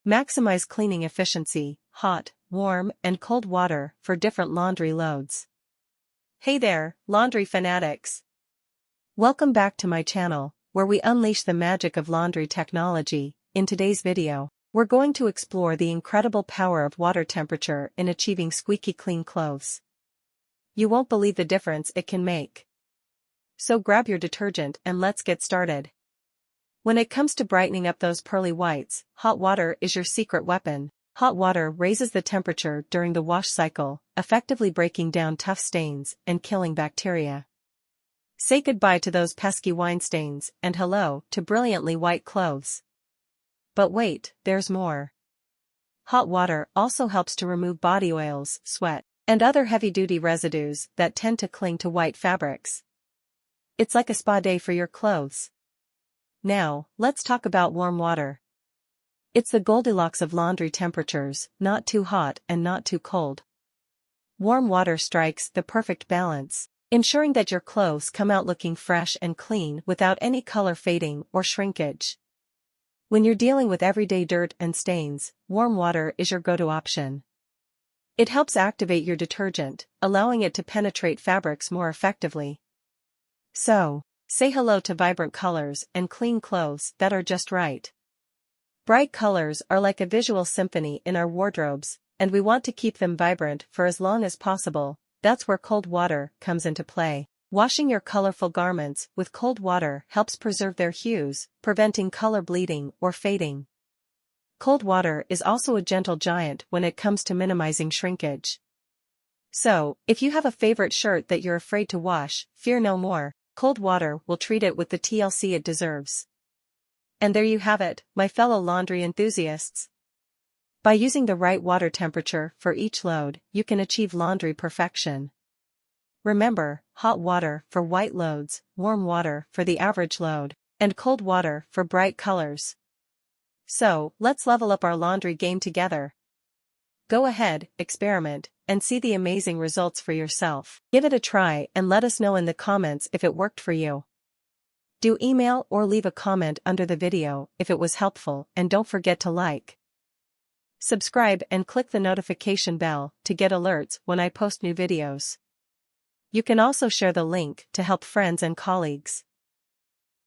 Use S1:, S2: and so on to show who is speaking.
S1: Maximize cleaning efficiency, hot, warm, and cold water for different laundry loads. Hey there, laundry fanatics! Welcome back to my channel, where we unleash the magic of laundry technology. In today's video, we're going to explore the incredible power of water temperature in achieving squeaky clean clothes. You won't believe the difference it can make. So grab your detergent and let's get started. When it comes to brightening up those pearly whites, hot water is your secret weapon. Hot water raises the temperature during the wash cycle, effectively breaking down tough stains and killing bacteria. Say goodbye to those pesky wine stains and hello to brilliantly white clothes. But wait, there's more. Hot water also helps to remove body oils, sweat, and other heavy-duty residues that tend to cling to white fabrics. It's like a spa day for your clothes. Now, let's talk about warm water. It's the Goldilocks of laundry temperatures, not too hot and not too cold. Warm water strikes the perfect balance, ensuring that your clothes come out looking fresh and clean without any color fading or shrinkage. When you're dealing with everyday dirt and stains, warm water is your go-to option. It helps activate your detergent, allowing it to penetrate fabrics more effectively. So, say hello to vibrant colors and clean clothes that are just right. Bright colors are like a visual symphony in our wardrobes, and we want to keep them vibrant for as long as possible. That's where cold water comes into play. Washing your colorful garments with cold water helps preserve their hues, preventing color bleeding or fading. Cold water is also a gentle giant when it comes to minimizing shrinkage. So, if you have a favorite shirt that you're afraid to wash, fear no more. Cold water will treat it with the TLC it deserves. And there you have it, my fellow laundry enthusiasts. By using the right water temperature for each load, you can achieve laundry perfection. Remember, hot water for white loads, warm water for the average load, and cold water for bright colors. So, let's level up our laundry game together. Go ahead, experiment, and see the amazing results for yourself. Give it a try and let us know in the comments if it worked for you. Do email or leave a comment under the video if it was helpful, and don't forget to like, subscribe and click the notification bell to get alerts when I post new videos. You can also share the link to help friends and colleagues.